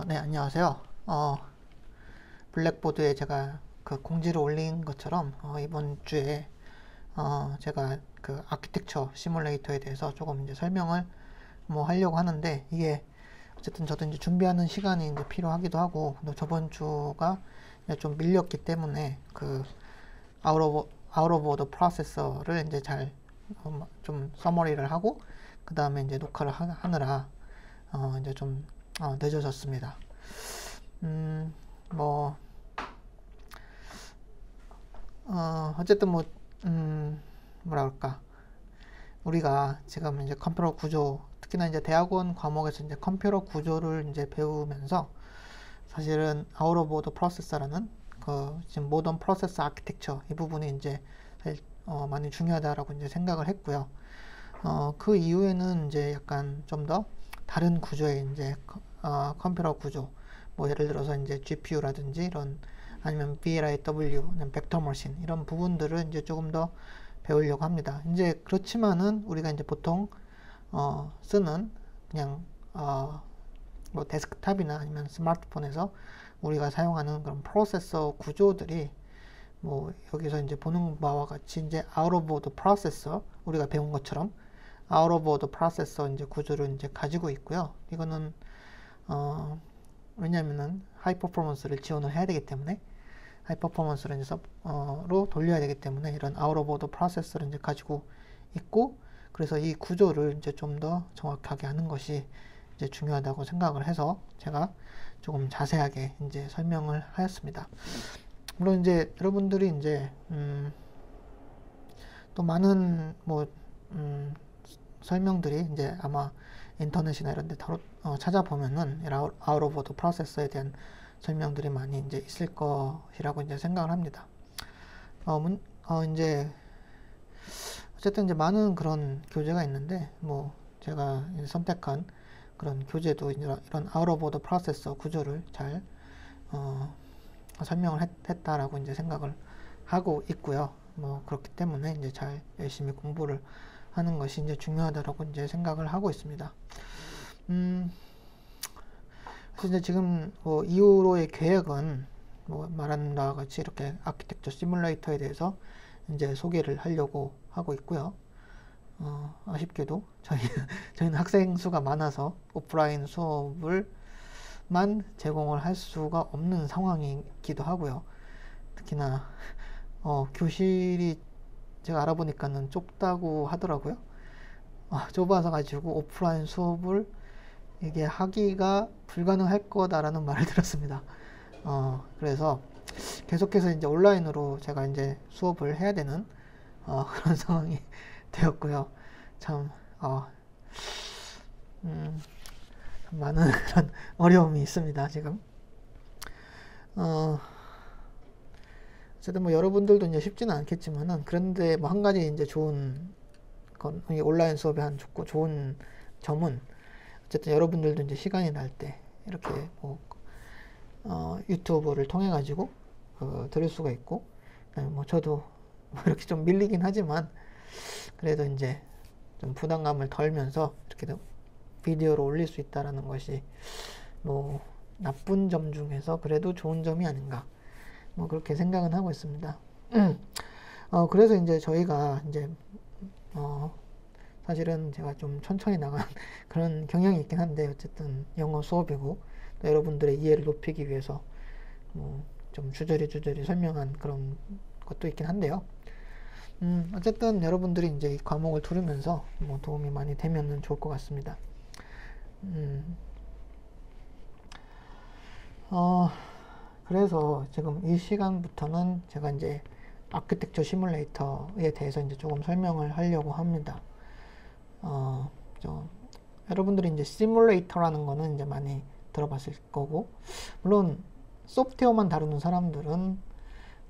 네, 안녕하세요. 블랙보드에 제가 그 공지를 올린 것처럼, 이번 주에, 제가 그 아키텍처 시뮬레이터에 대해서 조금 이제 설명을 뭐 하려고 하는데, 이게 어쨌든 저도 이제 준비하는 시간이 이제 필요하기도 하고, 또 저번 주가 이제 좀 밀렸기 때문에, 그, 아웃 오브 오더 프로세서를 이제 잘, 좀 서머리를 하고, 그 다음에 이제 녹화를 하느라, 이제 좀, 늦어졌습니다. 음, 뭐, 어쨌든 뭐, 뭐라 그럴까. 우리가 지금 이제 컴퓨터 구조, 특히나 이제 대학원 과목에서 이제 컴퓨터 구조를 이제 배우면서 사실은 아웃 오브 오더 프로세서라는 그 지금 모던 프로세서 아키텍처 이 부분이 이제 사실 많이 중요하다라고 이제 생각을 했고요. 그 이후에는 이제 약간 좀 더 다른 구조의 이제 컴퓨터 구조, 뭐 예를 들어서 이제 GPU라든지 이런 아니면 VLIW, 벡터 머신 이런 부분들을 이제 조금 더 배우려고 합니다. 이제 그렇지만은 우리가 이제 보통 쓰는 그냥 뭐 데스크탑이나 아니면 스마트폰에서 우리가 사용하는 그런 프로세서 구조들이 뭐 여기서 이제 보는 바와 같이 이제 out of the processor 우리가 배운 것처럼 out of the processor 이제 구조를 이제 가지고 있고요. 이거는 왜냐면은 하이 퍼포먼스를 지원을 해야 되기 때문에 하이 퍼포먼스를 이제 로 돌려야 되기 때문에 이런 out of the processor를 이제 가지고 있고, 그래서 이 구조를 이제 좀 더 정확하게 하는 것이 이제 중요하다고 생각을 해서 제가 조금 자세하게 이제 설명을 하였습니다. 물론 이제 여러분들이 이제 또 많은 뭐 설명들이 이제 아마 인터넷이나 이런 데 찾아보면은 out of the processor에 대한 설명들이 많이 이제 있을 것이라고 이제 생각을 합니다. 이제 어쨌든 이제 많은 그런 교재가 있는데 뭐 제가 선택한 그런 교재도 이런 out of the processor 구조를 잘 설명을 했다라고 이제 생각을 하고 있고요. 뭐 그렇기 때문에 이제 잘 열심히 공부를 하는 것이 이제 중요하다라고 이제 생각을 하고 있습니다. 그래서 이제 지금 뭐 이후로의 계획은 뭐 말한 바와 같이 이렇게 아키텍처 시뮬레이터에 대해서 이제 소개를 하려고 하고 있고요. 아쉽게도 저희는 학생 수가 많아서 오프라인 수업을 만 제공을 할 수가 없는 상황이기도 하고요. 특히나 교실이 제가 알아보니까는 좁다고 하더라고요. 좁아서 가지고 오프라인 수업을 이게 하기가 불가능할 거다라는 말을 들었습니다. 그래서 계속해서 이제 온라인으로 제가 이제 수업을 해야 되는 그런 상황이 되었고요. 참, 많은 그런 어려움이 있습니다, 지금. 어쨌든 뭐 여러분들도 이제 쉽지는 않겠지만은, 그런데 뭐 한 가지 이제 좋은 건, 온라인 수업이 한 좋은 점은, 어쨌든 여러분들도 이제 시간이 날 때, 이렇게 뭐, 유튜브를 통해 가지고, 들을 수가 있고, 뭐 저도 뭐 이렇게 좀 밀리긴 하지만, 그래도 이제 좀 부담감을 덜면서 이렇게 비디오로 올릴 수 있다라는 것이 뭐 나쁜 점 중에서 그래도 좋은 점이 아닌가 뭐 그렇게 생각은 하고 있습니다. 그래서 이제 저희가 이제 사실은 제가 좀 천천히 나간 그런 경향이 있긴 한데 어쨌든 영어 수업이고 또 여러분들의 이해를 높이기 위해서 뭐 좀 주저리 설명한 그런 것도 있긴 한데요. 어쨌든 여러분들이 이제 이 과목을 들으면서 뭐 도움이 많이 되면 좋을 것 같습니다. 그래서 지금 이 시간부터는 제가 이제 아키텍처 시뮬레이터에 대해서 이제 조금 설명을 하려고 합니다. 여러분들이 이제 시뮬레이터라는 거는 이제 많이 들어봤을 거고, 물론 소프트웨어만 다루는 사람들은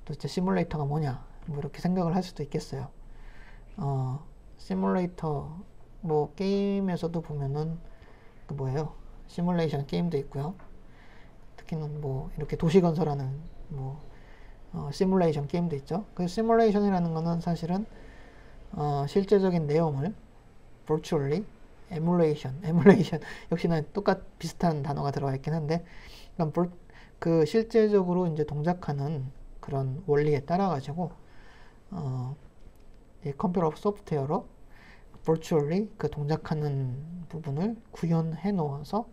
도대체 시뮬레이터가 뭐냐, 뭐 이렇게 생각을 할 수도 있겠어요. 시뮬레이터, 뭐 게임에서도 보면은 그 뭐예요? 시뮬레이션 게임도 있고요. 특히는 뭐 이렇게 도시 건설하는 뭐 시뮬레이션 게임도 있죠. 그 시뮬레이션이라는 거는 사실은 실제적인 내용을 virtually 에뮬레이션 역시나 비슷한 단어가 들어가 있긴 한데, 그 실제적으로 이제 동작하는 그런 원리에 따라 가지고 이 컴퓨터 소프트웨어로 virtually 그 동작하는 부분을 구현해 놓아서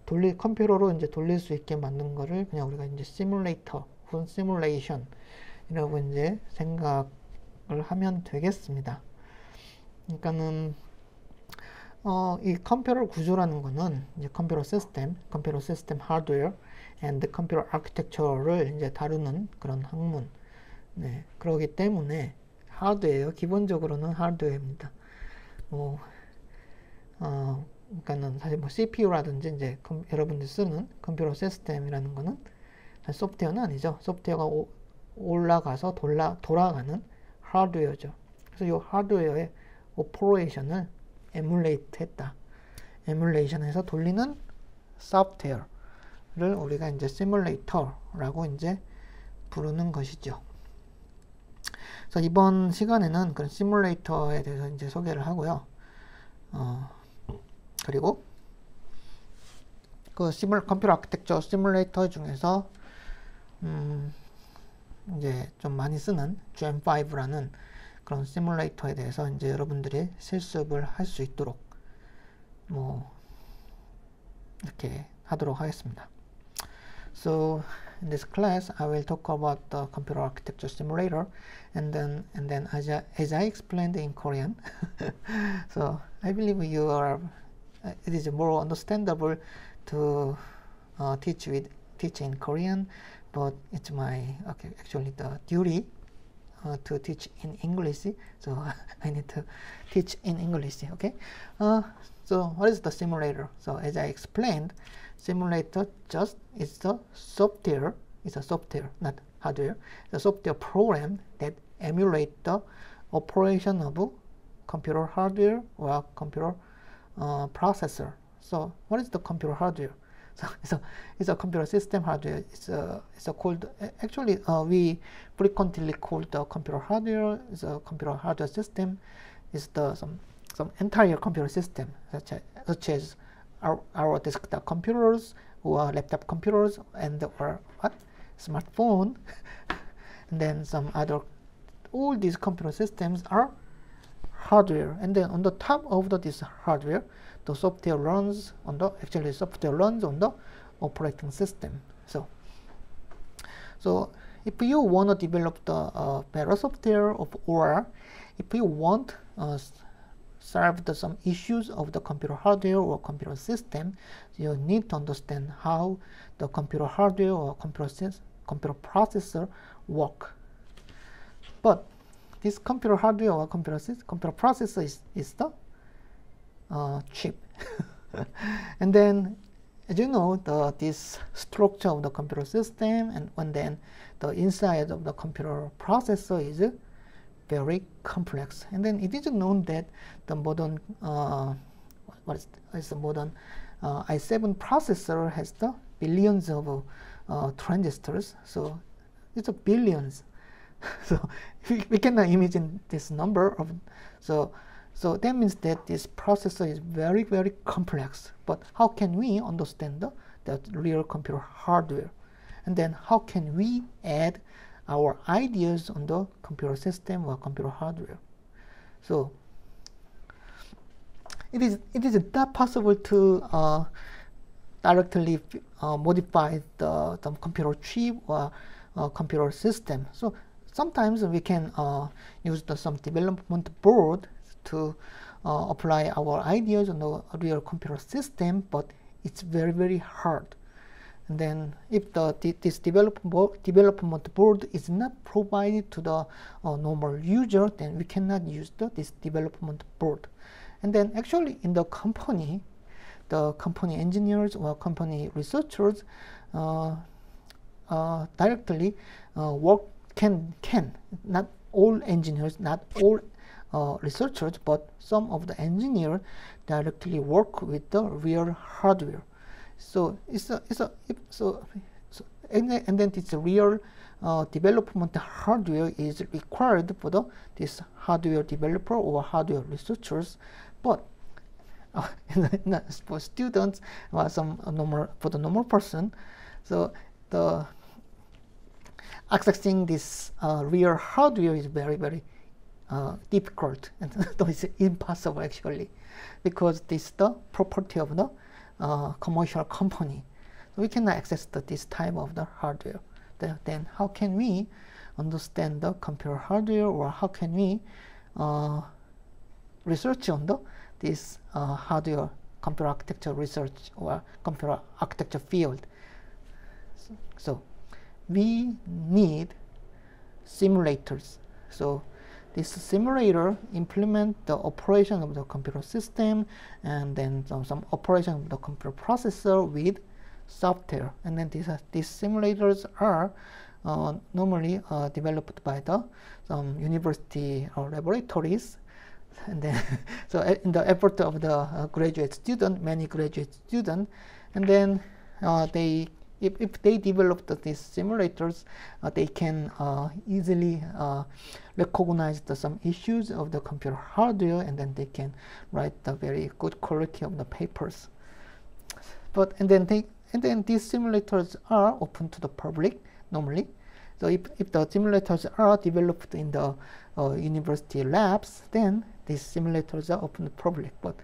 컴퓨터로 이제 돌릴 수 있게 만든 거를 그냥 우리가 이제 시뮬레이터 혹은 시뮬레이션이라고 이제 생각을 하면 되겠습니다. 그러니까는 이 컴퓨터 구조라는 거는 이제 컴퓨터 시스템 하드웨어 and 컴퓨터 아키텍처를 이제 다루는 그런 학문. 네, 그러기 때문에 하드웨어, 기본적으로는 하드웨어입니다. 그러니까는 사실 뭐 CPU라든지 이제 여러분들 쓰는 컴퓨터 시스템이라는 거는 사실 소프트웨어는 아니죠. 소프트웨어가 올라가서 돌아가는 하드웨어죠. 그래서 이 하드웨어의 오퍼레이션을 에뮬레이션해서 돌리는 소프트웨어를 우리가 이제 시뮬레이터라고 이제 부르는 것이죠. 그래서 이번 시간에는 그런 시뮬레이터에 대해서 이제 소개를 하고요. 그리고 그 컴퓨터 아키텍처 시뮬레이터 중에서 이제 좀 많이 쓰는 GEM5라는 그런 시뮬레이터에 대해서 이제 여러분들이 실습을 할 수 있도록 뭐 이렇게 하도록 하겠습니다. So in this class, I will talk about the computer architecture simulator, and then as I explained in Korean, so I believe it is more understandable to teach in Korean, but it's actually the duty to teach in English, so I need to teach in English. Okay. So what is the simulator? So as I explained, simulator is a software, not hardware. The software program that emulate the operation of computer hardware or computer processor. So what is the computer hardware? So it's a computer system hardware. It's called, actually we frequently call the computer hardware is a computer hardware system. Is some entire computer system such as our desktop computers or laptop computers and or smartphone, and then some other. All these computer systems are hardware, and then on the top of this hardware, the software runs on the operating system. So if you want to develop the better software or if you want solve some issues of the computer hardware or computer system, you need to understand how the computer hardware or computer processor work. But this computer hardware or computer processor is the chip. And then, as you know, this structure of the computer system and then the inside of the computer processor is very complex. And then it is known that the modern modern i7 processor has the billions of transistors. So it's a billions. So we cannot imagine this number of so that means that this processor is very, very complex. But how can we understand the real computer hardware? And then how can we add our ideas on the computer system or computer hardware? So it is not possible to directly modify the computer chip or computer system. So sometimes we can use some development board to apply our ideas on the real computer system, but it's very, very hard. And then if this development board is not provided to the normal user, then we cannot use this development board. And then actually in the company engineers or company researchers directly work can not all engineers, not all researchers, but some of the engineers directly work with the real hardware. So and then this real development hardware is required for this hardware developer or hardware researchers. But for students or some normal, for the normal person. So the accessing this real hardware is very difficult, and it's impossible actually, because this is the property of the commercial company. So we cannot access this type of the hardware. Then how can we understand the computer hardware, or how can we research on this hardware computer architecture research or computer architecture field? So we need simulators. So this simulator implement the operation of the computer system, and then some operation of the computer processor with software. And then these simulators are normally developed by some university or laboratories. And then so in the effort of the graduate student, many graduate students, and then if they develop these simulators, they can easily recognize some issues of the computer hardware, and then they can write the very good quality of the papers. And then these simulators are open to the public normally. So if the simulators are developed in the university labs, then these simulators are open to the public. But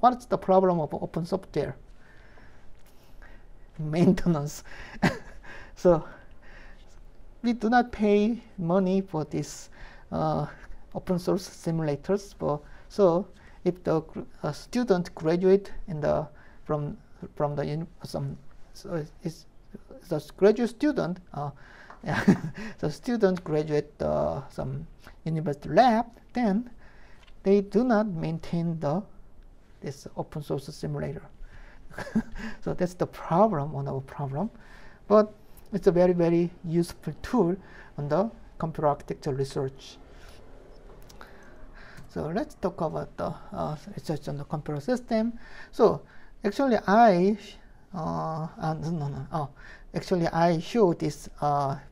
what's the problem of open software? Maintenance. So we do not pay money for these open source simulators. So if the student graduate from the graduate student, so student graduate some university lab, then they do not maintain this open source simulator. So that's the problem, one of the problem. But it's a very useful tool on the computer architecture research. So let's talk about the research on the computer system. So actually I showed this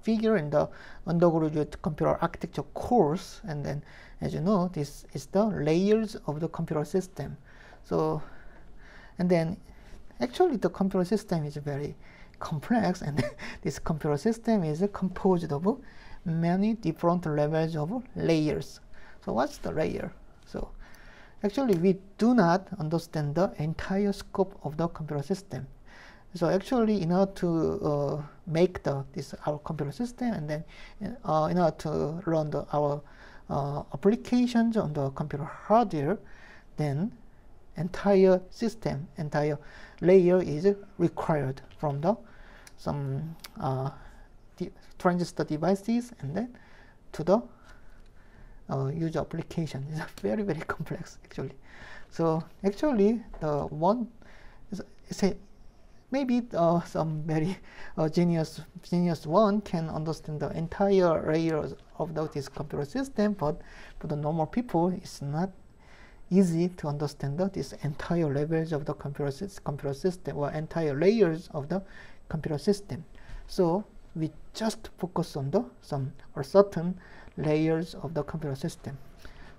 figure in the undergraduate computer architecture course, and then as you know, this is the layers of the computer system. So, and then actually the computer system is very complex, and this computer system is composed of many different levels of layers. So what's the layer? So actually we do not understand the entire scope of the computer system. So actually in order to make our computer system, and then in order to run our applications on the computer hardware, then entire system, entire layer is required from some transistor devices, and then to the user application. It's very complex actually. So actually the one is maybe some very genius one can understand the entire layers of this computer system, but for the normal people it's not easy to understand this entire levels of the computer system or entire layers of the computer system. So we just focus on some certain layers of the computer system.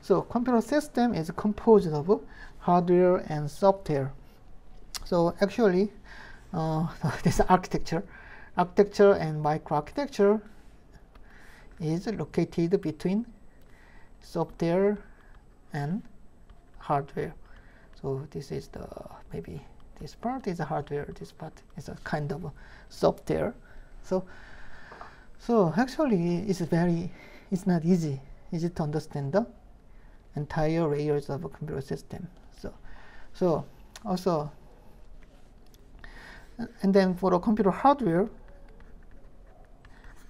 So computer system is composed of hardware and software. So actually this architecture and microarchitecture is located between software and hardware. So this is maybe this part is hardware, this part is a kind of software. So actually it's not easy to understand the entire layers of a computer system. So also, and then for the computer hardware,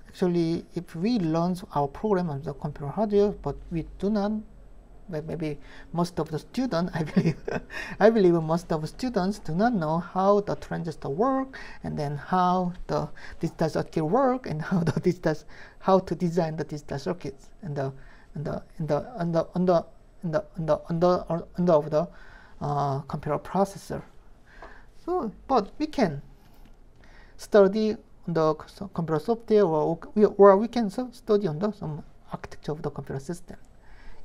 actually if we learn our program on the computer hardware, but we do not, maybe most of the students, I believe most of the students do not know how the transistor work, and then how the digital circuit work, and how to design the digital circuits under of the computer processor. So, but we can study the computer software, or we can study on some architecture of the computer system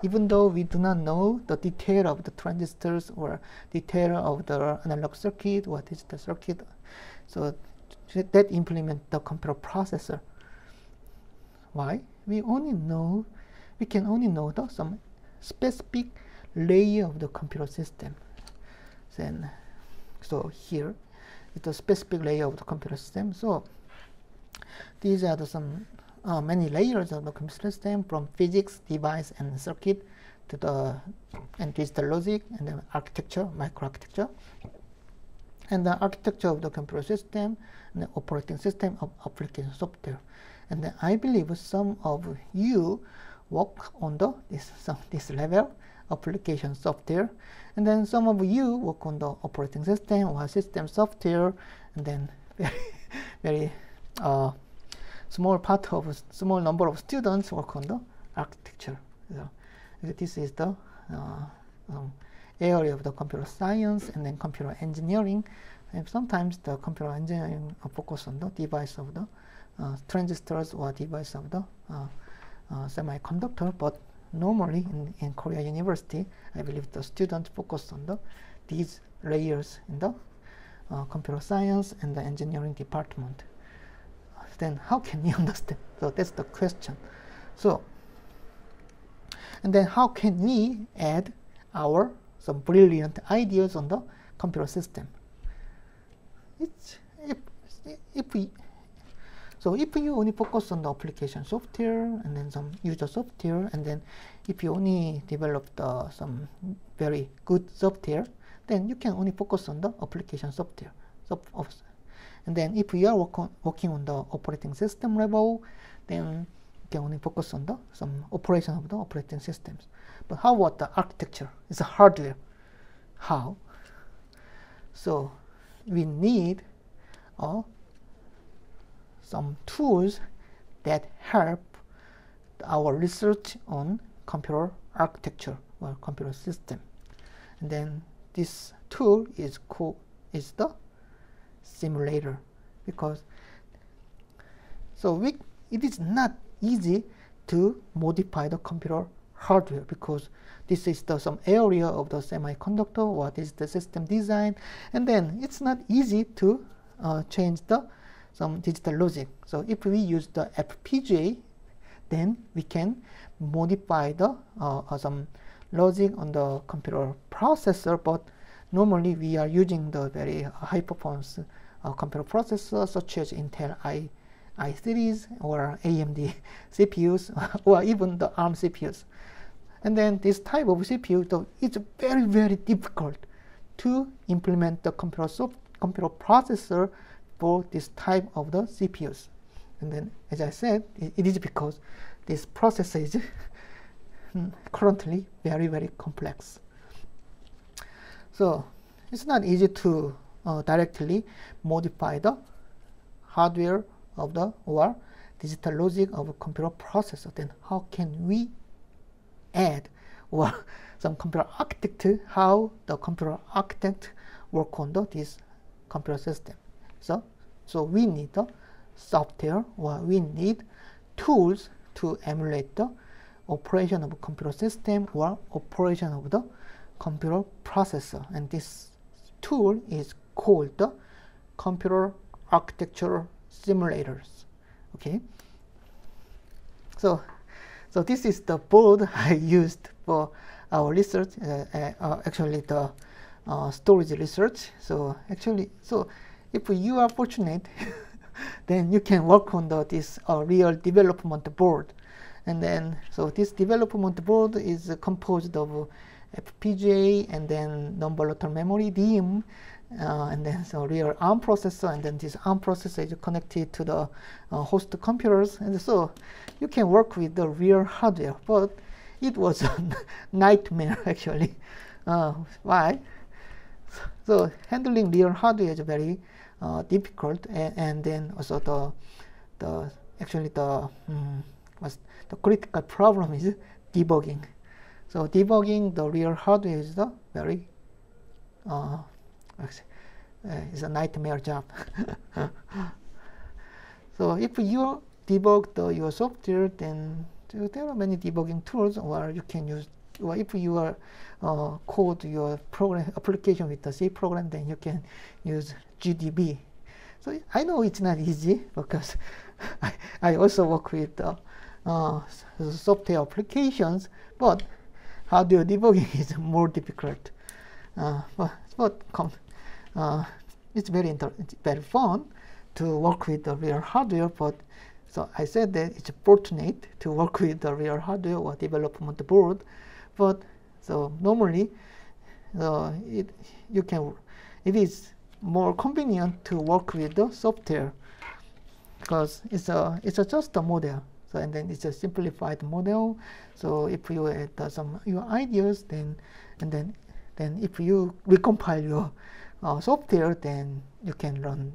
even though we do not know the detail of the transistors or detail of the analog circuit or digital circuit. So that implement the computer processor. Why? We can only know some specific layer of the computer system. Then, so here is the specific layer of the computer system. So these are some many layers of the computer system, from physics, device, and circuit to the digital logic, and then architecture, microarchitecture, and the architecture of the computer system, and the operating system of application software. And then I believe some of you work on this level, application software, and then some of you work on the operating system or system software, and then very small number of students work on the architecture. So this is the area of the computer science and then computer engineering. And sometimes the computer engineering focus on the device of the transistors or device of the semiconductor, but normally in Korea University, I believe the students focus on these layers in the computer science and the engineering department. Then how can we understand? So that's the question. So, and then how can we add some brilliant ideas on the computer system? If you only focus on the application software and then some user software, and then if you only develop some very good software, then you can only focus on the application software. And then if you are working on the operating system level, then you can only focus on some operation of the operating systems. But how about the architecture? It's a hardware. How? So we need some tools that help our research on computer architecture or computer system. And then this tool is the simulator, because it is not easy to modify the computer hardware, because this is some area of the semiconductor, or this is the system design, and then it's not easy to change some digital logic. So if we use the FPGA, then we can modify some logic on the computer processor, but normally we are using the very high performance computer processor such as Intel i series or AMD CPUs or even the ARM CPUs. And then this type of CPU, it's very, very difficult to implement the computer processor for this type of the CPUs. And then, as I said, it is because this processor is currently very, very complex. So it's not easy to directly modify the hardware of or digital logic of a computer processor. Then how can we add or some computer architect, how the computer architect work on this computer system? So we need the software, or we need tools to emulate the operation of a computer system or operation of the computer processor. And this tool is called the computer architecture simulators. Okay. So this is the board I used for our research, actually the storage research. So if you are fortunate, then you can work on this real development board. And then, so this development board is composed of FPGA and then non-volatile memory, DIMM, and then so real ARM processor, and then this ARM processor is connected to the host computers, and so you can work with the real hardware. But it was a nightmare actually. Why? So handling real hardware is very difficult, and then also the critical problem is debugging. So debugging the real hardware is the very is a nightmare job. So if you debug your software, then there are many debugging tools, or you can use, or if you are code your program application with the C program, then you can use GDB. So I know it's not easy because I also work with software applications, but hardware debugging is more difficult. But it's very fun to work with the real hardware. But so I said that it's fortunate to work with the real hardware or development board. But so normally, it is more convenient to work with the software because it's just a model. So and then it's a simplified model. So if you add some your ideas, then if you recompile your software, then you can run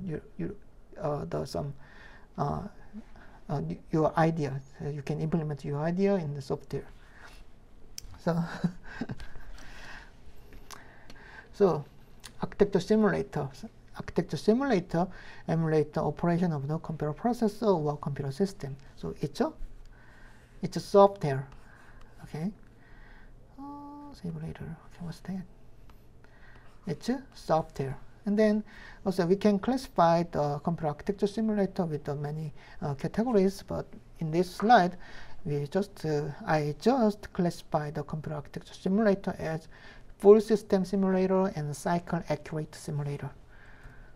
your idea. So you can implement your idea in the software. So so architecture simulator. Architecture simulator emulates the operation of the computer processor or computer system. So it's a software. Okay. Simulator. Okay, what's that? It's a software. And then also we can classify the computer architecture simulator with many categories. But in this slide, I just classify the computer architecture simulator as full system simulator and cycle accurate simulator.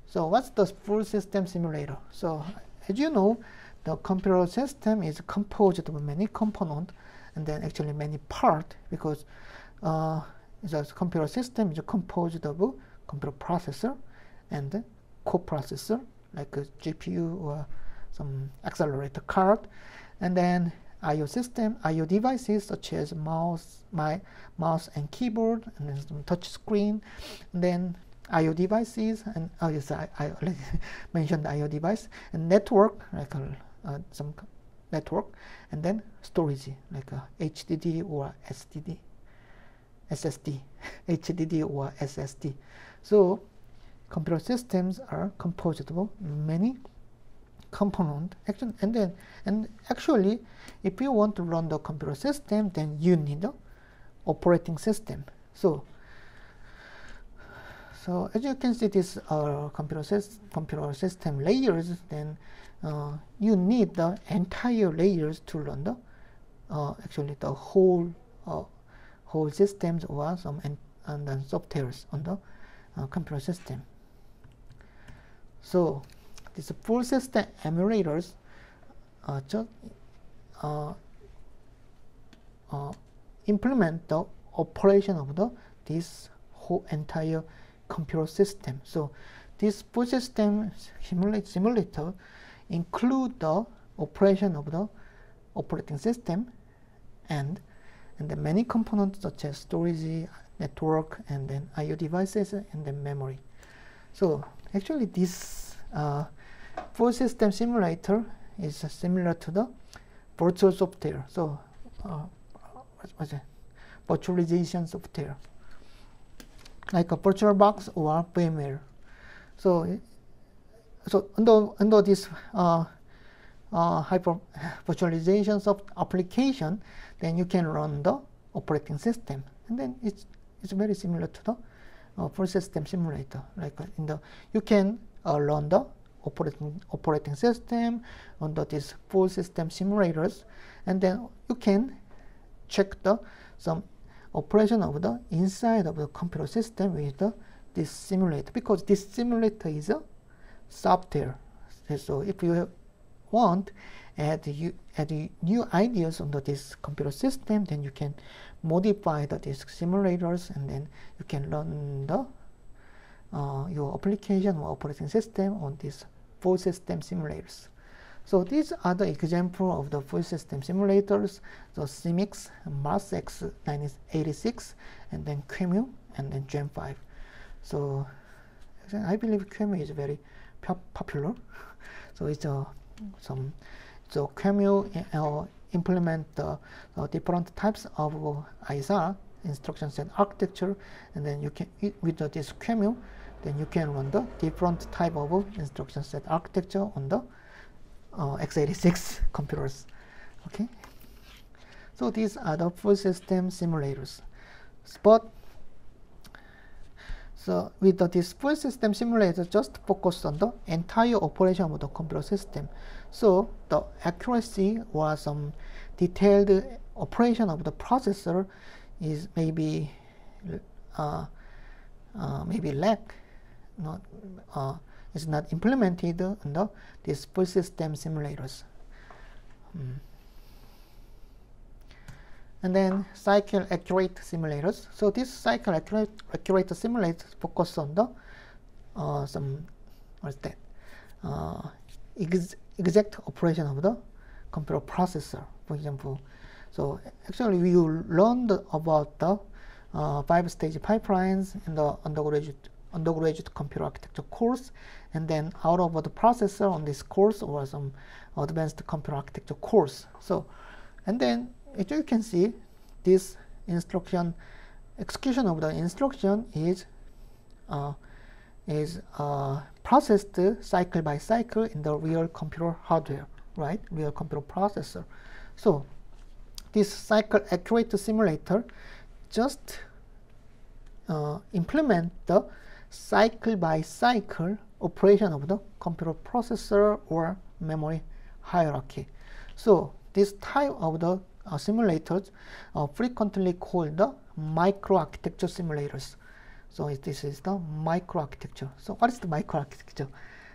So what's the full system simulator? So as you know, the computer system is composed of many components and then actually many parts, because the computer system is composed of a computer processor and coprocessor like a GPU or some accelerator card, and then I/O system, I/O devices such as mouse and keyboard, and then some touch screen, and then I/O devices, and yes, I already mentioned the I/O device, and network like some network, and then storage like a HDD or SSD, HDD or SSD. So computer systems are composed of many component action, and actually if you want to run the computer system, then you need the operating system. So as you can see, this computer system layers, then you need the entire layers to run the actually the whole systems or some and then softwares on the computer system. So these full system emulators implement the operation of this whole entire computer system. So this full system simulator include the operation of the operating system and the many components such as storage, network, and then I/O devices, and then memory. So actually this full system simulator is similar to the virtual software. So what's it? Virtualization software, like a VirtualBox or VMware. So under this hyper virtualization of application, then you can run the operating system, and then it's very similar to the full system simulator. Like you can run the operating system under these full system simulators, and then you can check some operation of the inside of the computer system with this simulator, because this simulator is a software. So if you want add new ideas under this computer system, then you can modify these simulators, and then you can run your application or operating system on these full system simulators. So these are the example of the full system simulators: the CIMIX, Mars X86, and then QEMU, and then Gen 5. So I believe QEMU is very popular. So it's so QEMU implement the different types of ISAR, instruction set architecture, and then you can, with this QEMU, then you can run the different type of instruction set architecture on the x86 computers. Okay. So these are the full system simulators. But so with this full system simulator, just focus on the entire operation of the computer system. So the accuracy or some detailed operation of the processor is maybe lack, not is not implemented in these full system simulators. And then cycle accurate simulators. So this cycle accurate simulators focus on the exact operation of the computer processor, for example. So actually we learned about the 5-stage pipelines in the undergraduate computer architecture course, and then out of the processor on this course was some advanced computer architecture course. So, and then as you can see, this instruction execution of the instruction is processed cycle by cycle in the real computer hardware, right? Real computer processor. So this cycle accurate simulator just implement the cycle by cycle operation of the computer processor or memory hierarchy. So this type of the simulators are frequently called the microarchitecture simulators. So this is the microarchitecture. So what is the microarchitecture?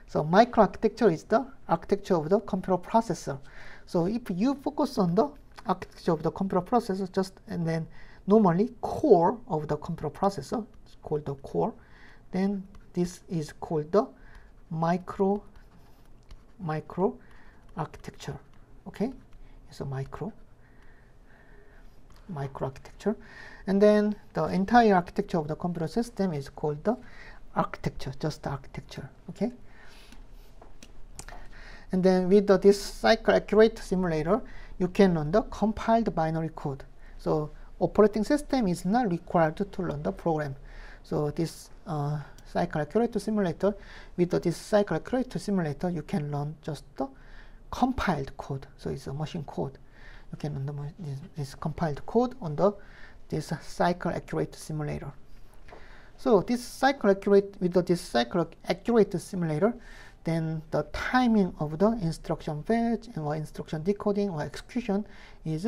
So microarchitecture is the architecture of the computer processor. So if you focus on the architecture of the computer processor, just and then normally core of the computer processor is called the core, then this is called the micro architecture. Okay, it's a micro architecture, and then the entire architecture of the computer system is called the architecture, just the architecture. Okay, and then with this cycle accurate simulator, you can run the compiled binary code. So operating system is not required to run the program. So this cycle accurate simulator, with this cycle accurate simulator, you can run just the compiled code. So it's a machine code. You can run this compiled code on this cycle accurate simulator. So this cycle accurate, with this cycle accurate simulator, then the timing of the instruction fetch or instruction decoding or execution is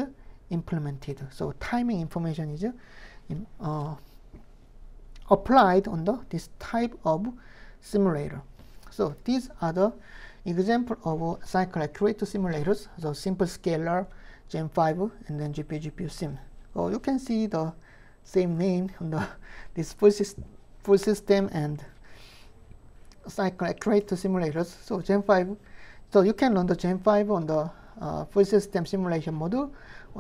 implemented. So timing information is applied on this type of simulator. So these are the example of cycle accurate simulators. So simple scalar, Gen 5, and then GPU sim. So you can see the same name on this full system and cycle accurate simulators. So Gen 5, so you can run the Gen 5 on the full system simulation module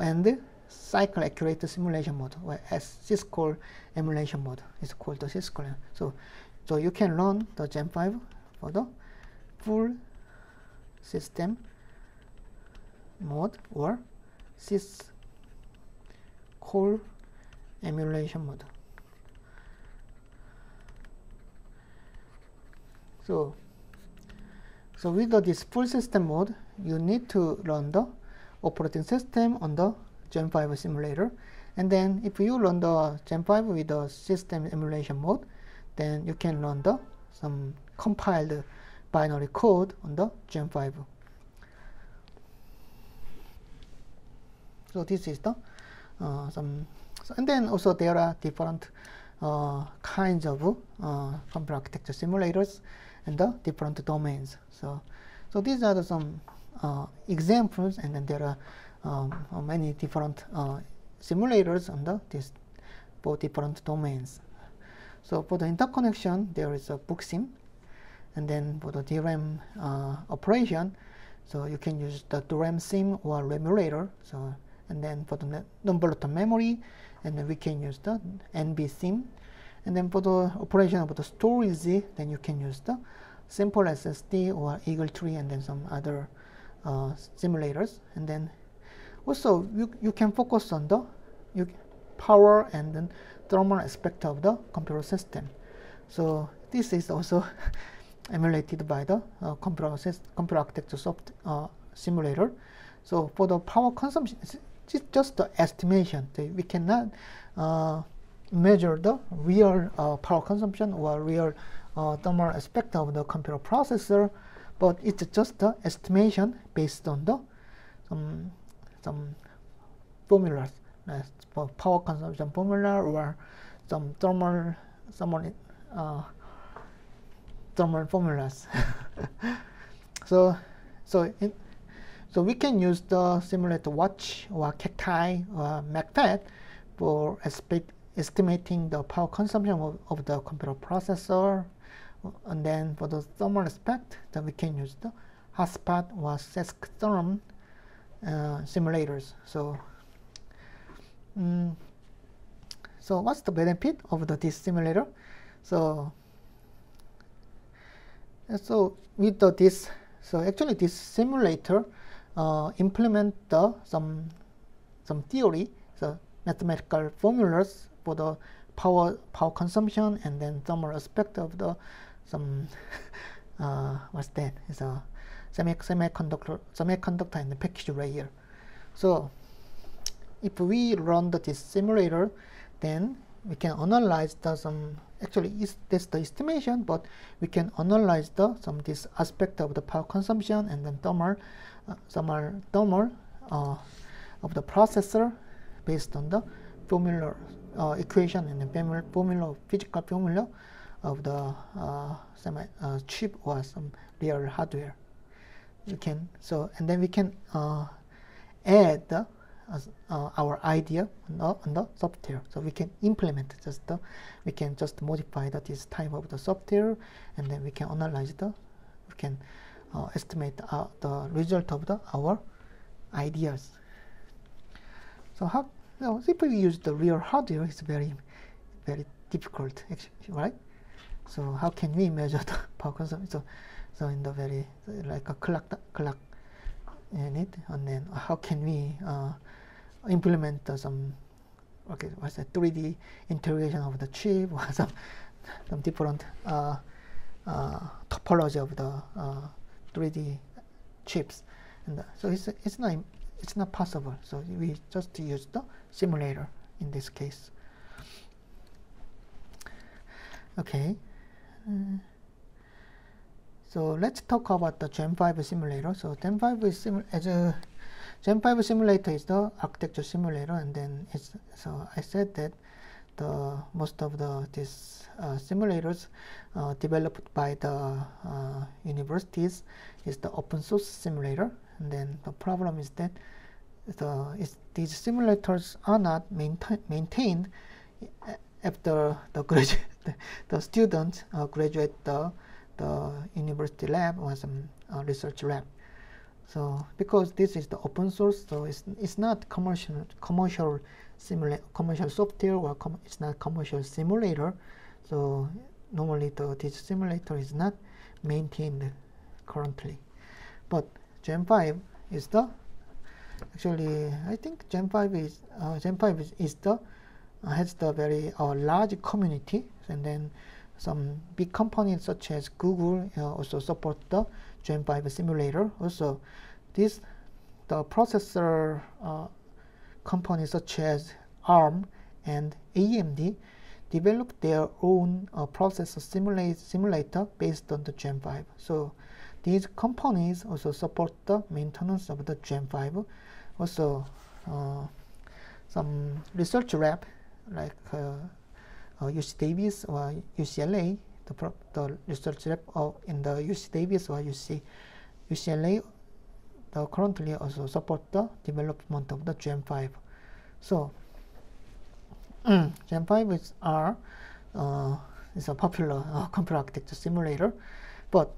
and cycle accurate simulation mode, or as syscall emulation mode is called the syscall. So you can run the Gen 5 for the full system mode or syscall emulation mode. So with this full system mode, you need to run the operating system on the Gen 5 simulator, and then if you run the Gen 5 with the system emulation mode, then you can run some compiled binary code on the Gen 5. So this is the and then also there are different kinds of computer architecture simulators and the different domains. So these are some examples, and then there are many different simulators on this for different domains. So for the interconnection, there is a booksim, and then for the DRAM operation, so you can use the DRAM sim or Remulator. So and then for the non-volatile memory, and then we can use the NVSim, and then for the operation of the storage, then you can use the simple SSD or EagleTree, and then some other simulators. And then also you can focus on the power and then thermal aspect of the computer system. So this is also emulated by the computer architecture simulator. So for the power consumption, it's just the estimation. We cannot measure the real power consumption or real thermal aspect of the computer processor, but it's just the estimation based on the some formulas, for power consumption formula or some thermal formulas. So we can use the simulator watch or Cacti or MacPad for estimating the power consumption of the computer processor. And then for the thermal aspect, then we can use the hotspot or Sesktherm simulators. So what's the benefit of this simulator? So with this, actually this simulator implement some theory, so mathematical formulas for the power consumption and then thermal aspect of the what's that? It's a semiconductor in the package layer. So if we run this simulator, then we can analyze actually that's the estimation, but we can analyze this aspect of the power consumption and then thermal of the processor based on the formula equation and the physical formula of the chip or some real hardware. And then we can add our idea on the software. So we can implement we can just modify this type of the software, and then we can analyze we can estimate the result of our ideas. So if we use the real hardware, it's very, very difficult, actually, right? So how can we measure the power consumption? So in the very like a clock unit, and then how can we implement what's that 3D integration of the chip or some different topology of the 3D chips, and so it's not possible. So we just use the simulator in this case. Okay. So let's talk about the Gen 5 simulator. So Gen 5 simulator is the architecture simulator, and then I said that most of these simulators developed by the universities is the open source simulator. And then the problem is that these simulators are not maintained after the students graduate the university lab or some research lab. So because this is the open source, so it's not commercial software, or it's not commercial simulator. So normally this simulator is not maintained currently. But Gen 5 is actually I think Gen 5 is has the very large community, and then some big companies such as Google also support the Gen 5 simulator. Also, the processor companies such as ARM and AMD developed their own processor simulator based on the Gen 5. So these companies also support the maintenance of the Gen 5. Also, some research lab like UC Davis or UCLA, the research lab in the UC Davis or UCLA currently also support the development of the Gen 5. So Gen 5 is a popular computer architecture simulator, but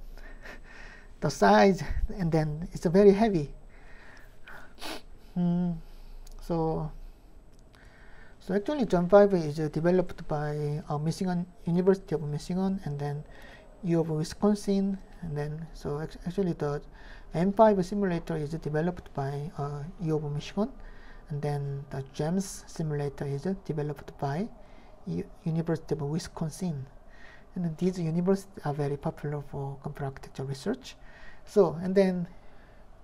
the size, and then it's very heavy. So actually Gen 5 is developed by University of Michigan, and then U of Wisconsin, and then so actually the M5 simulator is developed by U of Michigan, and then the GEMS simulator is developed by University of Wisconsin. And these universities are very popular for computer architecture research. So, and then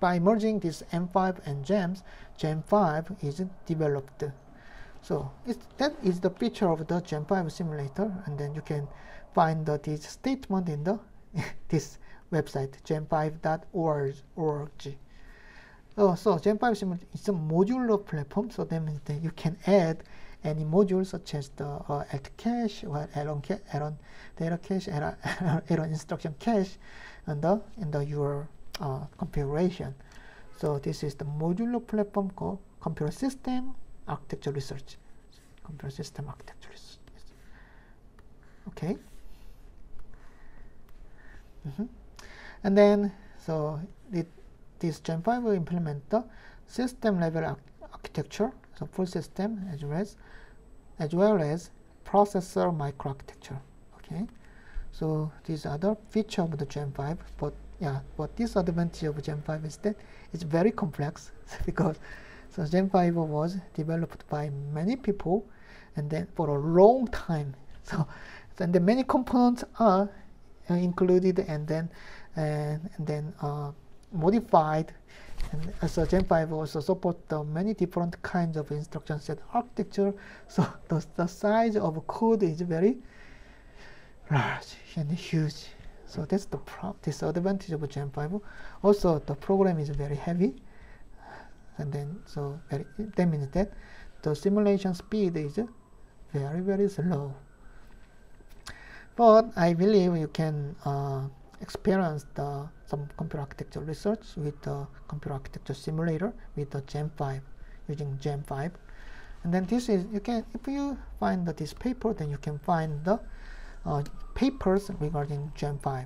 by merging this M5 and GEMS, Gen5 is developed. So that is the feature of the Gen5 simulator, and then you can find this statement in the this website, gen5.org. So Gen5 simulator is a modular platform, so that means that you can add any module such as the alt cache or Aeron data cache, Aeron instruction cache in your configuration. So this is the modular platform called Computer System Architecture Research. Computer System Architecture Research. Okay. And then so this Gen5 will implement the system level architecture, so full system as well as processor microarchitecture. Okay, so these are the features of the Gen5. But disadvantage of Gen5 is that it's very complex because so Gen5 was developed by many people and then for a long time. So and then many components are included and then modified. And so Gen5 also supports many different kinds of instruction set architecture. So the size of code is very large and huge. So that's the disadvantage of Gen5. Also, the program is very heavy, and then so that means that the simulation speed is very, very slow. But I believe you can experience some computer architecture research with the computer architecture simulator with the Gen5, using Gen5. And then this is, you can, if you find this paper, then you can find the papers regarding Gen5.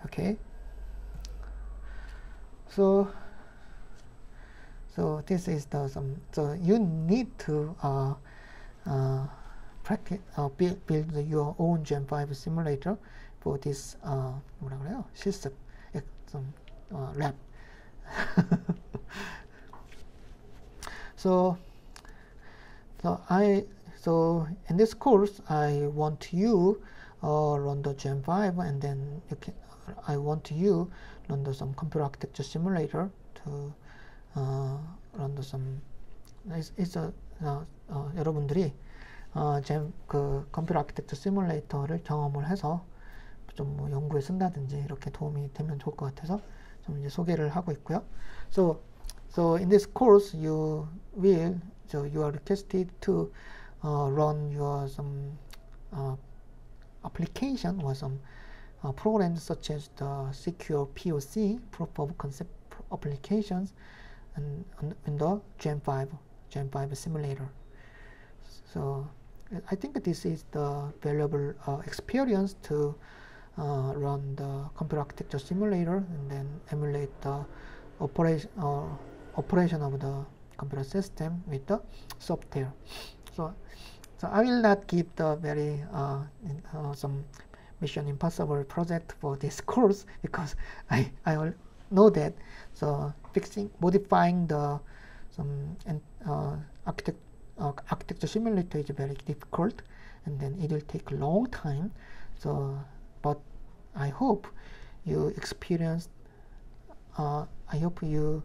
Okay. So this is so you need to practice, build your own Gen5 simulator for this system, lab. So in this course, I want you run the Gen5, and then I want you run some computer architecture simulator to run some. 여러분들이 그 컴퓨터 아키텍처 시뮬레이터를 경험을 해서 좀 뭐 연구에 쓴다든지 이렇게 도움이 되면 좋을 것 같아서 좀 이제 소개를 하고 있고요. So in this course you are requested to run your some application or some programs such as the secure POC, proof of concept applications, and in the Gen5 simulator. So I think this is the valuable experience to run the computer architecture simulator and then emulate the operation of the computer system with the software. So I will not give the very some Mission Impossible project for this course because I know that. So modifying the some architecture simulator is very difficult, and then it will take a long time. So, but I hope you experienced. I hope you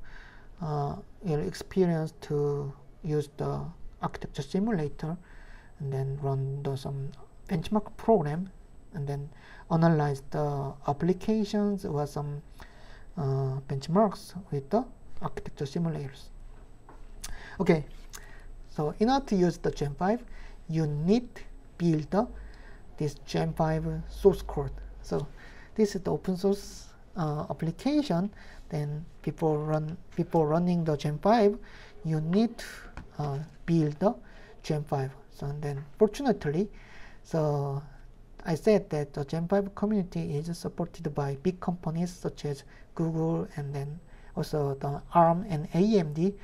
experience to use the architecture simulator, and then run some benchmark program, and then analyze the applications or some benchmarks with the architecture simulators. Okay, so in order to use the Gen5, you need to build this Gen5 source code. So this is the open source application. Then before running the Gen5, you need to build the Gen5. So and then fortunately, so I said that the Gen5 community is supported by big companies such as Google, and then also the ARM and AMD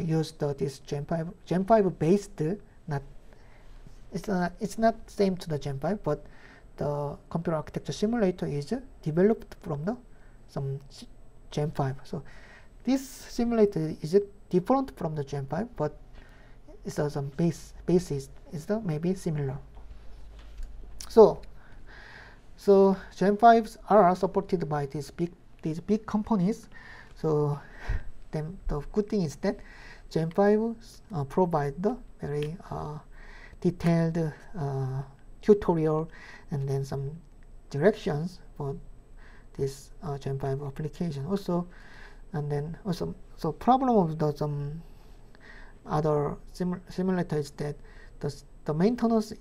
use this Gen5 based. It's not same to the Gen5, but the computer architecture simulator is developed from some Gen5. So this simulator is different from the Gen5, but it's some basis is maybe similar. So Gen5s are supported by these big these big companies. So then the good thing is that Gen 5 provide the very detailed tutorial and then some directions for this Gen 5 application also. And then also, so problem of the some other simulator is that the maintenance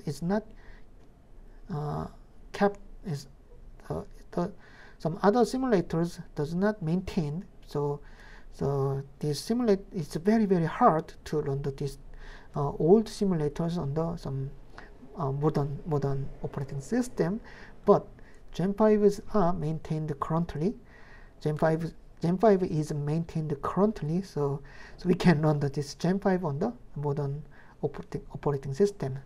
is not kept. Some other simulators does not maintain. So this simulate it's very hard to run these old simulators on the some modern operating system. But Gen 5 are maintained currently. Gen 5 is maintained currently, so we can run this Gen 5 on the modern operating system.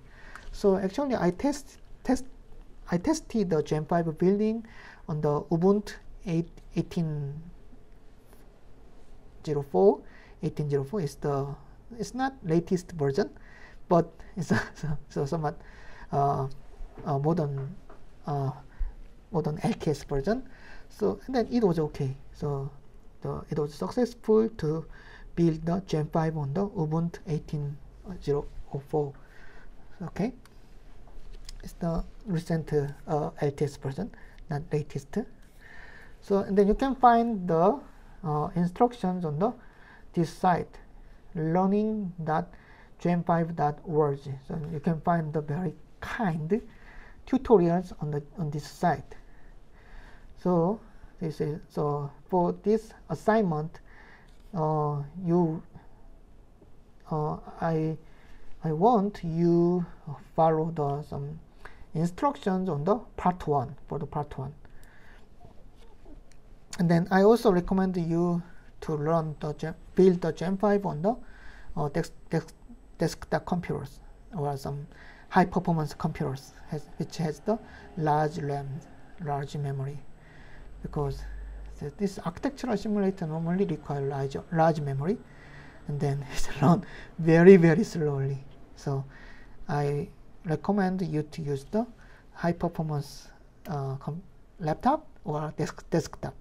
So actually, I tested the Gen 5 building on the Ubuntu 18.04. 18.04 is it's not latest version, but it's so somewhat modern LKS version. So and then it was okay. So it was successful to build the Gen 5 on the Ubuntu 18.04. Okay, it's the recent LTS version, not latest. So and then you can find the instructions on this site, learning.gen5.org. So you can find the very kind tutorials on this site. So this is for this assignment, I want you follow some instructions on the part 1 for the part 1. And then I also recommend you to learn build the Gen 5 on the desktop computers or some high performance computers which has the large RAM, large memory, because this architectural simulator normally require large memory, and then it's run very slowly. So I recommend you to use the high performance laptop or desktop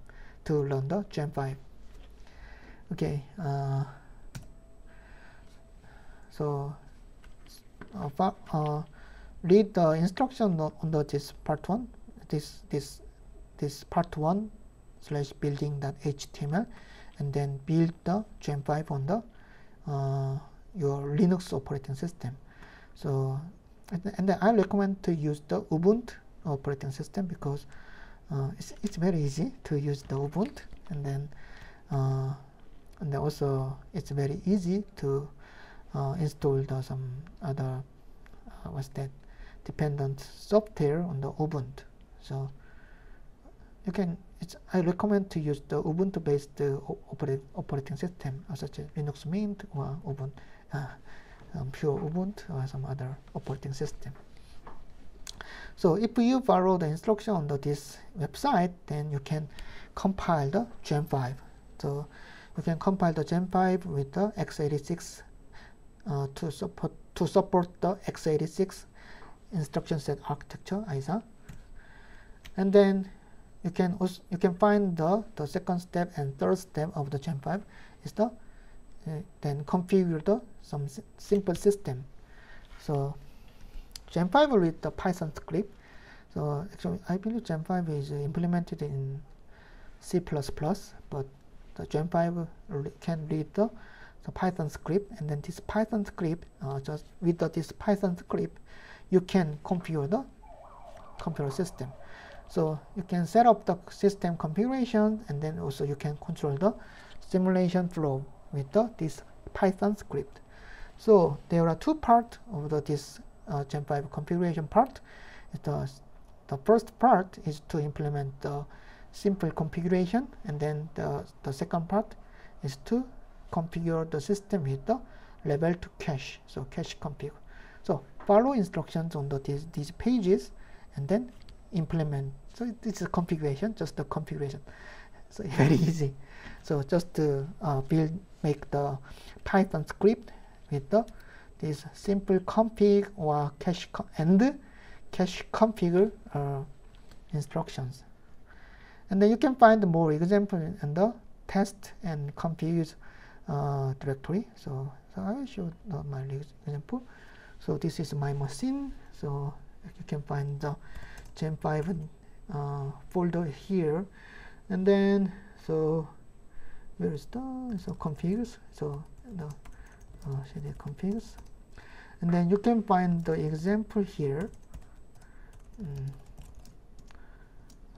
to learn the Gen 5. Okay, so read the instruction on this part 1. This part 1/building.html, and then build the Gen 5 on the your Linux operating system. So and then I recommend to use the Ubuntu operating system, because it's very easy to use the Ubuntu, and then also it's very easy to install some other dependent software on the Ubuntu. So you can. I recommend to use the Ubuntu-based operating system, such as Linux Mint or Ubuntu, pure Ubuntu or some other operating system. So if you follow the instruction on this website, then you can compile the Gen 5. So you can compile the Gen 5 with the x86 to support the x86 instruction set architecture ISA. And then you can find the second step and third step of the Gen 5 is then configure some simple system. So Gen 5 with the Python script. So actually I believe Gen 5 is implemented in C++, but the Gen 5 can read the Python script, and then this Python script, just with this Python script, you can configure the computer system. So you can set up the system configuration, and then also you can control the simulation flow with this Python script. So there are two parts of this Gen 5 configuration part. The first part is to implement the simple configuration, and then the second part is to configure the system with the level to cache, so cache config. So follow instructions on these pages, and then implement. So this is a configuration, just the configuration. So very easy. So just to make the Python script with this simple config or cache configure instructions. And then you can find more example in the test and config directory. So I will show my example. So this is my machine. So you can find the Gen 5 folder here. And then so where is the configs? So the cd configs. And then you can find the example here.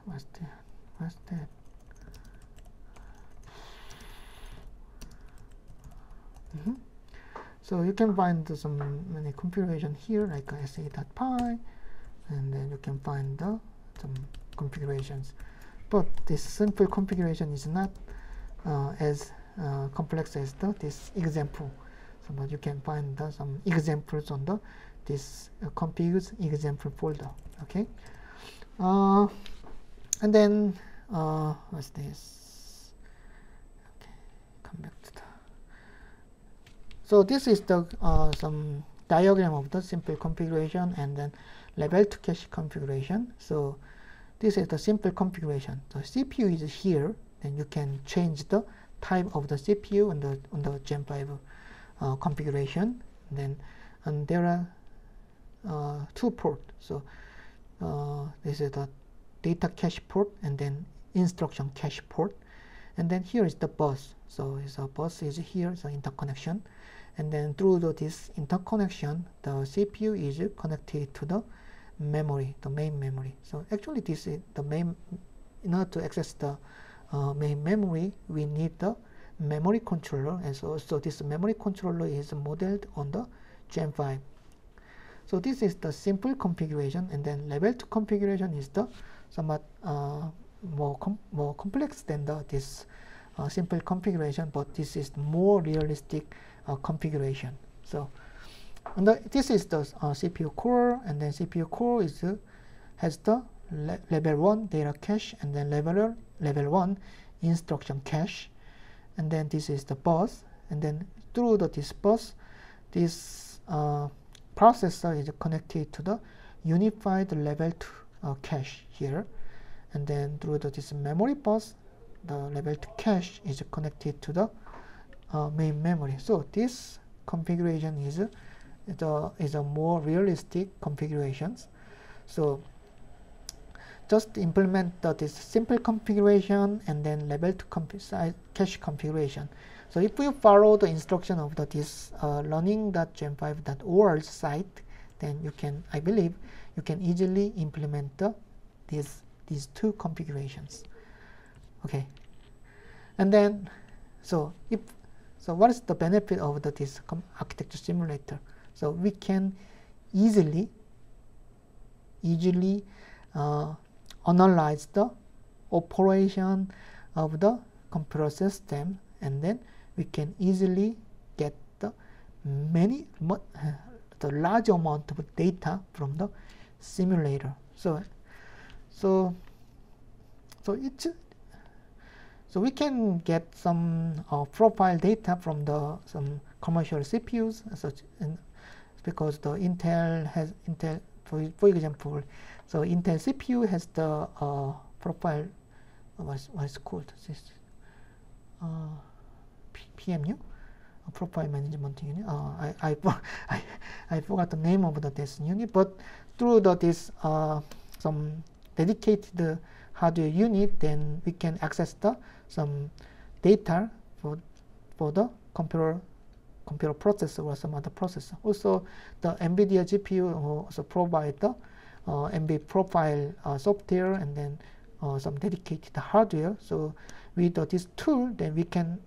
What's that? So you can find some many configuration here, like sa.py, and then you can find some configurations. But this simple configuration is not as complex as this example. So but you can find some examples on this configs example folder. Okay. And then what's this? Okay, come back to the. So this is the some diagram of the simple configuration and then level to cache configuration. So this is the simple configuration. The CPU is here, then you can change the type of the CPU on the Gen 5 configuration. And there are 2 ports. So this is the data cache port and then instruction cache port. And then here is the bus. So the bus is here, so interconnection. And then through this interconnection, the CPU is connected to the memory, the main memory. So actually this is the main. In order to access the main memory, we need the memory controller, and so this memory controller is modeled on the Gen 5. So this is the simple configuration, and then level 2 configuration is the somewhat more complex than this simple configuration, but this is more realistic configuration. So this is the CPU core, and then CPU core has the level 1 data cache, and then level 1 instruction cache, and then this is the bus, and then through this bus, this processor is connected to the unified level 2 cache here, and then through this memory bus, the level 2 cache is connected to the main memory. So this configuration is a more realistic configurations. So just implement this simple configuration and then level 2 cache configuration. So if you follow the instruction of this learning.gen5.org site, then you can, I believe, you can easily implement these 2 configurations. Okay, and then so what is the benefit of this architecture simulator? So we can easily analyze the operation of the computer system, and then we can easily get the large amount of data from the simulator. So we can get some profile data from some commercial CPUs, because the Intel, for example, so Intel CPU has the profile, what's called this, PMU, profile management unit. I forgot the name of this unit, but through this some dedicated hardware unit, then we can access some data for the computer processor or some other processor. Also, the NVIDIA GPU also provide the NV profile software, and then some dedicated hardware. So with this tool, then we can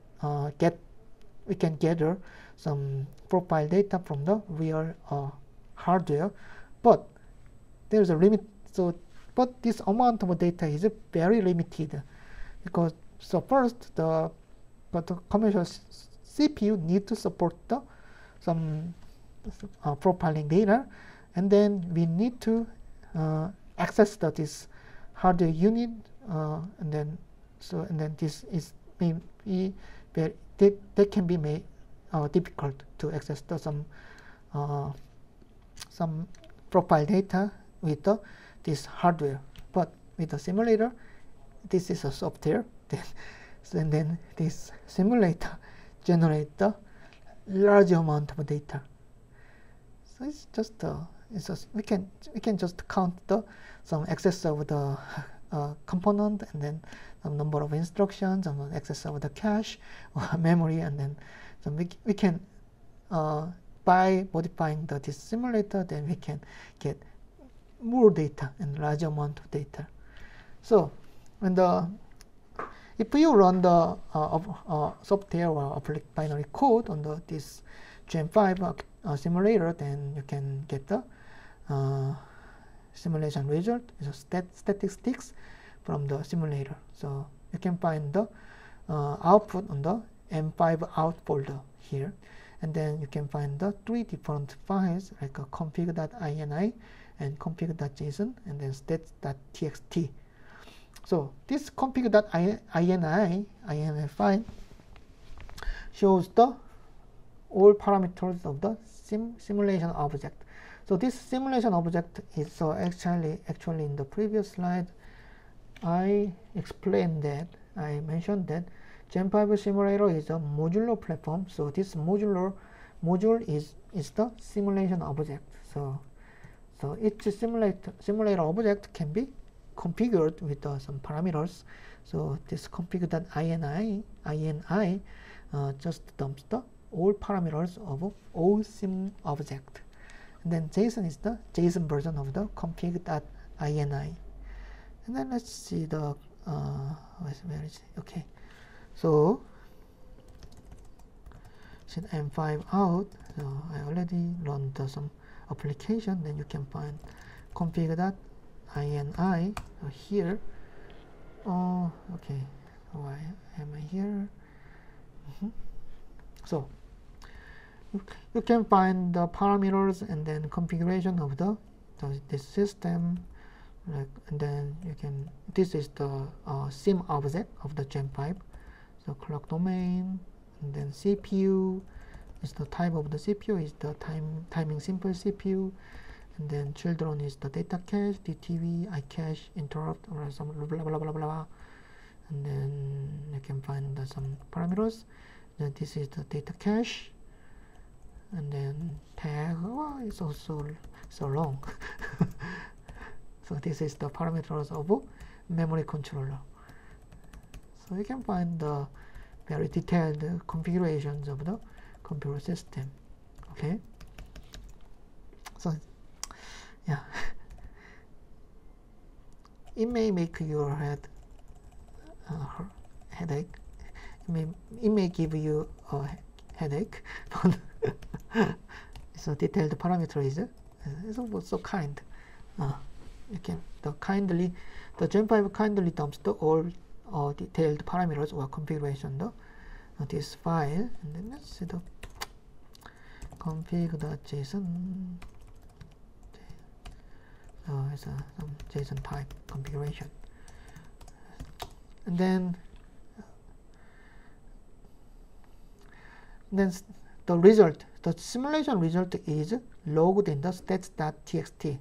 gather some profile data from the real hardware, but there's a limit. But this amount of data is very limited, because first the commercial CPU need to support some profiling data, and then we need to access this hardware unit, and then this is maybe that can be made difficult to access some profile data with this hardware. But with the simulator, this is a software, and then this simulator generate the large amount of data. So it's just we can just count the some excess of the component, and then some number of instructions, and excess of the cache or memory, and then so we can by modifying this simulator, then we can get more data and large amount of data. So when if you run the software or binary code on this Gen 5 simulator, then you can get the simulation result, statistics from the simulator. So you can find the output on the M5 out folder here, and then you can find the 3 different files like config.ini and config.json and then stats.txt. So this config.ini file shows the all parameters of the simulation object. So this simulation object is actually in the previous slide I explained that, I mentioned that Gen 5 simulator is a modular platform. So this module is the simulation object. So each simulator object can be configured with some parameters. So this config.ini just dumps the all parameters of all sim object. And then JSON is the JSON version of the config.ini. And then let's see the where is it? Okay, so set M5 out. So I already run some application. Then you can find config.ini here. Oh, okay. Why am I here? So you can find the parameters and then configuration of this system. And then you can, this is the sim object of the Gen 5. So clock domain, and then CPU is the type of the CPU, is the timing simple CPU, and then children is the data cache, DTV, iCache, interrupt, or some blah blah blah blah. And then you can find some parameters. Then this is the data cache, and then tag. Oh, it's also so long. So this is the parameters of memory controller. So you can find the very detailed configurations of the computer system. Okay. So yeah, it may make your headache. It may give you a headache, but it's a detailed parameter is so kind. You can the Gen 5 kindly dumps the all detailed parameters or configuration this file, and then let's see the config.json. So it's some JSON type configuration, and then the result, the simulation result is logged in the stats.txt.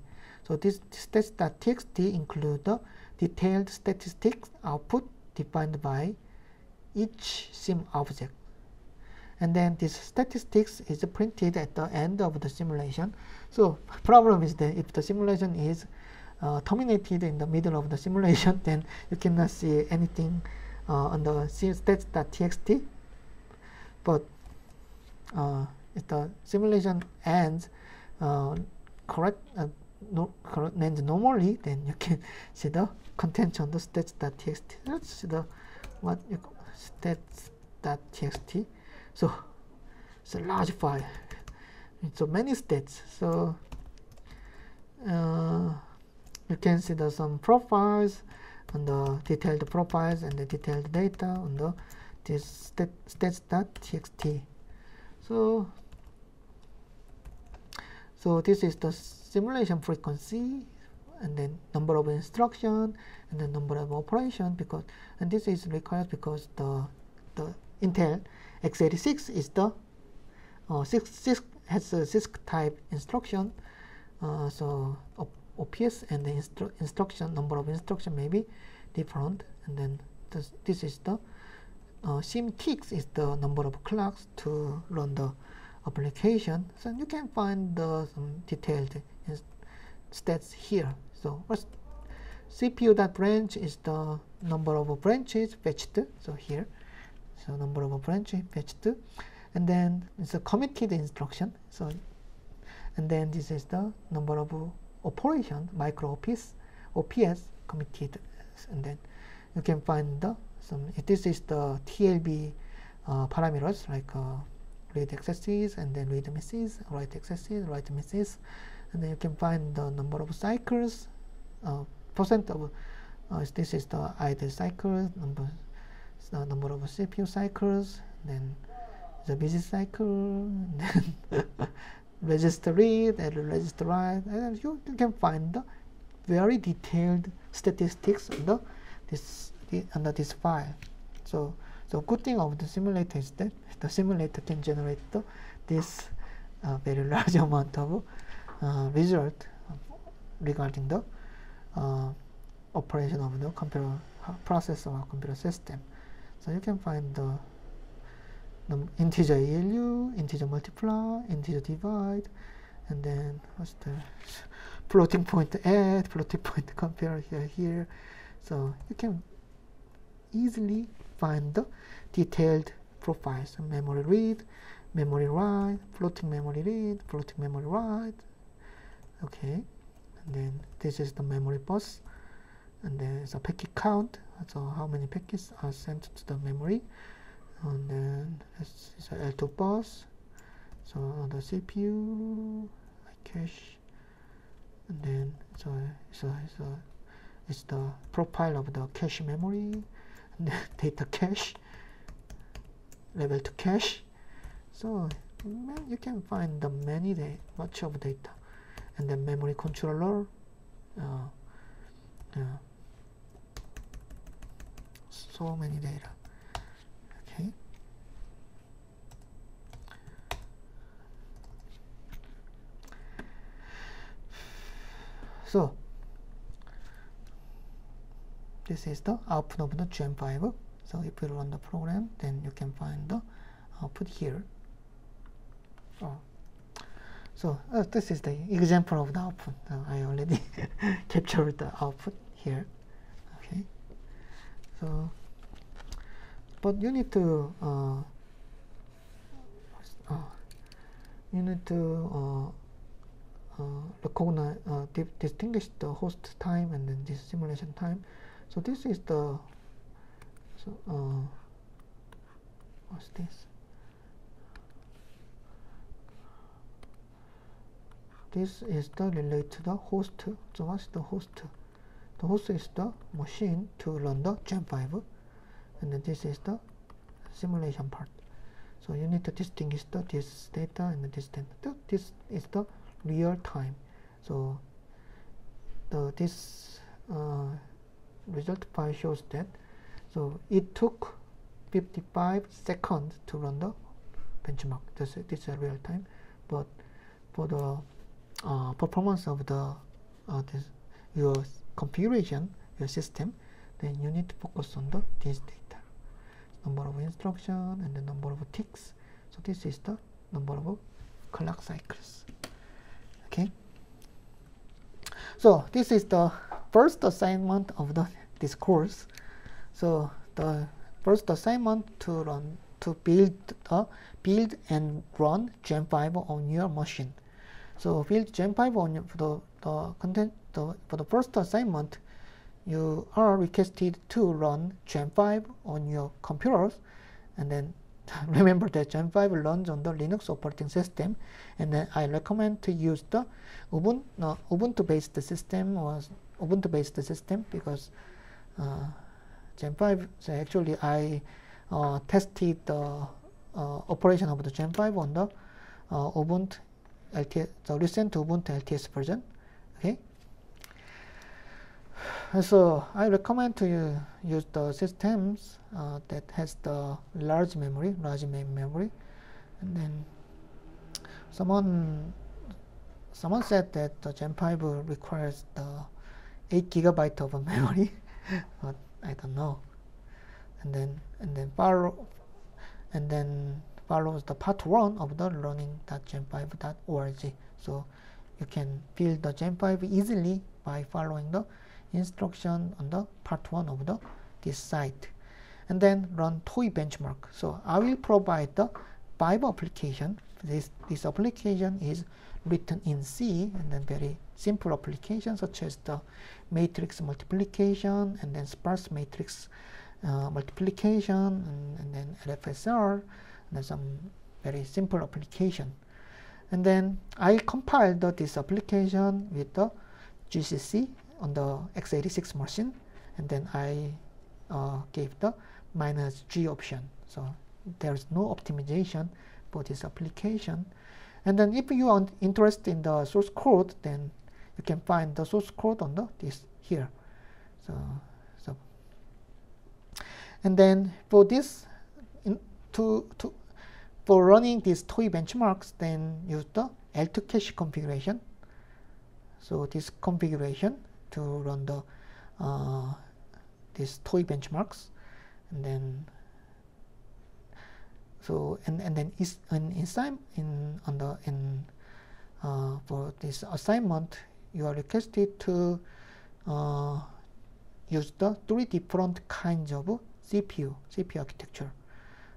So this stats.txt include the detailed statistics output defined by each sim object. And then this statistics is printed at the end of the simulation. So problem is that if the simulation is terminated in the middle of the simulation, then you cannot see anything on the stats.txt. But if the simulation ends ends normally, then you can see the content on the stats.txt. Let's see the what you call stats.txt. So it's a large file. So many stats. So you can see some profiles on the detailed profiles and the detailed data on this stats.txt. So this is the simulation frequency, and then number of instruction, and then number of operation, and this is required because the Intel x86 is the has a CISC type instruction. So OPS and the instruction number of instruction may be different, and then this is the sim ticks is the number of clocks to run the application. So you can find some detailed stats here. So first, CPU.branch is the number of branches fetched. So here, so number of branches fetched, and then it's a committed instruction. So, and then this is the number of operation micro OPS committed, and then you can find this is the TLB parameters like read accesses and then read misses, write accesses, write misses, and then you can find the number of cycles, percent of this is the idle cycles, number of CPU cycles, then the busy cycle, then register read and register write, and you can find the very detailed statistics under this file. So good thing of the simulator is that the simulator can generate this very large amount of result regarding the operation of the computer processor or computer system. So you can find the integer ALU, integer multiply, integer divide, and then what's the floating point add, floating point compare here. So you can easily find the detailed profiles: memory read, memory write, floating memory read, floating memory write. Okay, and then this is the memory bus, and then it's a packet count, so how many packets are sent to the memory, and then it's a L2 bus, so on the CPU cache, and then it's the profile of the cache memory, and then data cache, level 2 cache. So you can find the much of data, and then memory controller, so many data. Okay. So this is the output of the Gen5. So if you run the program, then you can find the output here. So this is the example of the output. I already captured the output here. Okay. So, but you need to recognize, distinguish the host time and then this simulation time. So this is the what's this? This is the relate to the host. So what's the host? The host is the machine to run the Gen5, and then this is the simulation part. So you need to distinguish this data and this data. This is the real time. So this result file shows that. So it took 55 seconds to run the benchmark. This is a real time, but for the performance of your configuration, your system, then you need to focus on this data, number of instruction and the number of ticks. So this is the number of clock cycles. Okay. So this is the first assignment of this course. So the first assignment to build and run Gen5 on your machine. So build Gen5 on for the first assignment, you are requested to run Gen5 on your computers, and then remember that Gen5 runs on the Linux operating system, and then I recommend to use the Ubuntu-based system because Gen5. So actually, I tested the operation of the Gen5 on the Ubuntu LTS, the recent Ubuntu LTS version. Okay. So I recommend to use the systems that has the large main memory, and then someone said that the Gen5 requires the 8 GB of memory, but I don't know. And then follows the part 1 of the learning.gen5.org. So you can build the Gen5 easily by following the instruction on the part 1 of this site. And then run TOEIC benchmark. So I will provide the 5 application. This application is written in C, and then very simple application such as the matrix multiplication, and then sparse matrix multiplication, and then LFSR, and then some very simple application. And then I compiled this application with the GCC on the x86 machine, and then I gave the -G option. So there's no optimization for this application. And then if you are interested in the source code, then you can find the source code on this here. So and then for this, for running these TOEIC benchmarks, then use the L2 cache configuration. So this configuration to run the these TOEIC benchmarks, and then so and then is for this assignment, you are requested to use the 3 different kinds of CPU architecture.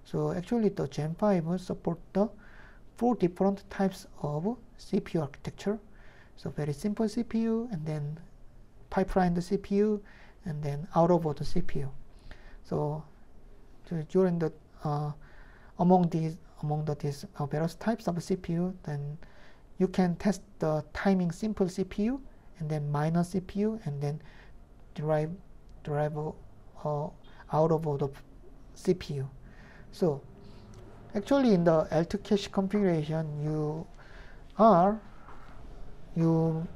So actually the Gen5 support the 4 different types of CPU architecture. So very simple CPU, and then pipeline the CPU, and then out of order CPU. So during the among these various types of CPU, then you can test the timing simple CPU, and then minor CPU, and then derive out of order CPU. So actually in the L2 cache configuration, you would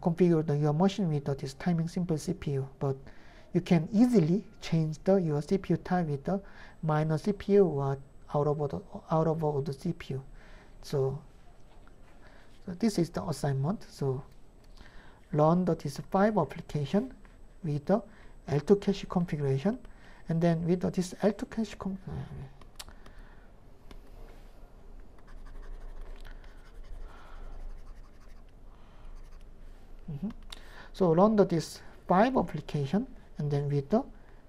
configure your machine with this timing simple CPU, but you can easily change your CPU type with the minor CPU or out of order CPU. So this is the assignment. So run this 5 application with the L2 cache configuration, and then with this L2 cache so run this 5 application, and then with the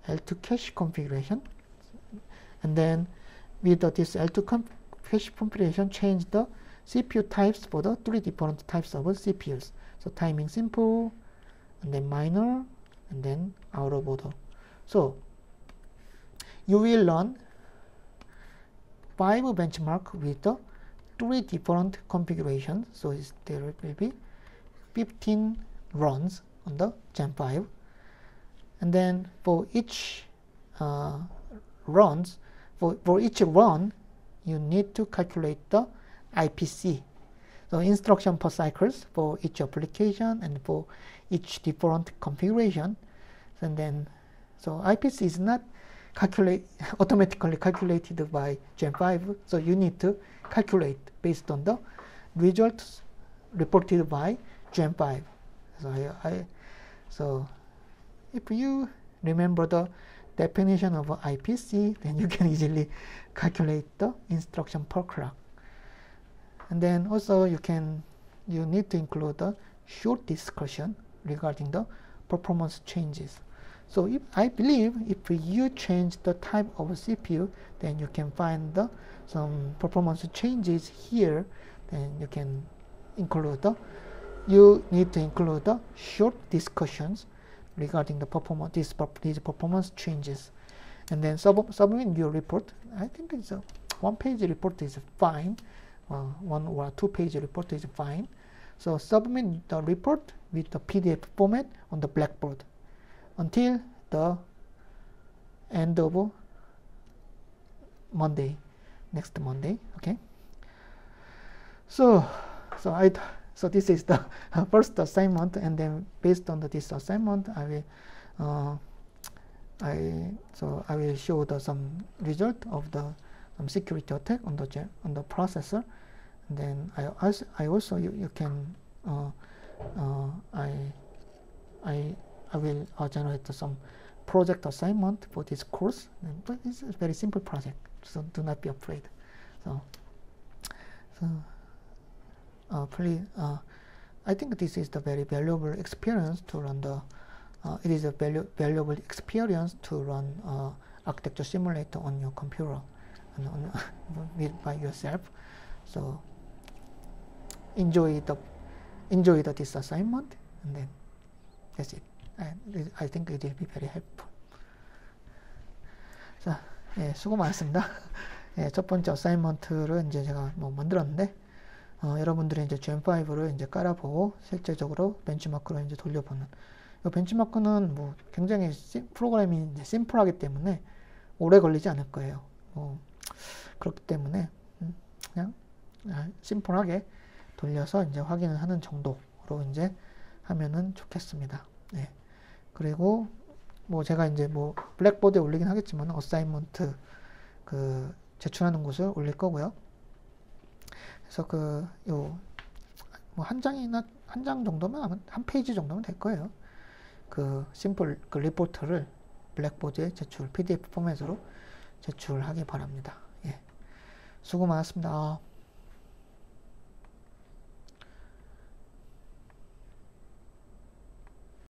L2 cache configuration, and then with this L2 cache configuration, change the CPU types for the 3 different types of CPUs. So timing simple, and then minor, and then out of order. So you will run 5 benchmark with the 3 different configurations. So there will be 15 runs on the Gen5, and then for each for each run, you need to calculate the IPC, so instruction per cycles for each application and for each different configuration. And then so IPC is not automatically calculated by Gen5, so you need to calculate based on the results reported by Gen5. So if you remember the definition of IPC, then you can easily calculate the instruction per clock. And then also you need to include a short discussion regarding the performance changes. So I believe if you change the type of CPU, then you can find some performance changes here. Then you can include you need to include the short discussions regarding the performance, these performance changes, and then submit your report. I think it's a 1-page report is fine. 1 or 2-page report is fine. So submit the report with the PDF format on the Blackboard until the end of next Monday. Okay. So this is the first assignment, and then based on this assignment, I will show some result of some security attack on the processor. And then I also you can I will generate some project assignment for this course, but it's a very simple project, so do not be afraid. So please, I think this is the very valuable experience to run the. It is a valuable experience to run architecture simulator on your computer and by yourself. So enjoy this assignment, and then that's it. I think it will be very helpful. 자, 예, 수고 많았습니다. 예, 첫 번째 어사이먼트를 이제 제가 뭐 만들었는데, 여러분들이 이제 GM5를 이제 깔아보고 실제적으로 벤치마크로 이제 돌려보는. 이 벤치마크는 뭐 굉장히 프로그램이 이제 심플하기 때문에 오래 걸리지 않을 거예요. 그렇기 때문에 그냥 심플하게 돌려서 이제 확인을 하는 정도로 이제 하면은 좋겠습니다. 네. 그리고 뭐 제가 이제 뭐 블랙보드에 올리긴 하겠지만 어사이먼트 그 제출하는 곳을 올릴 거고요. 그래서 그 요 뭐 한 장 정도면 한 페이지 정도면 될 거예요. 그 심플 그 리포트를 블랙보드에 PDF 포맷으로 제출하기 바랍니다. 예. 수고 많았습니다.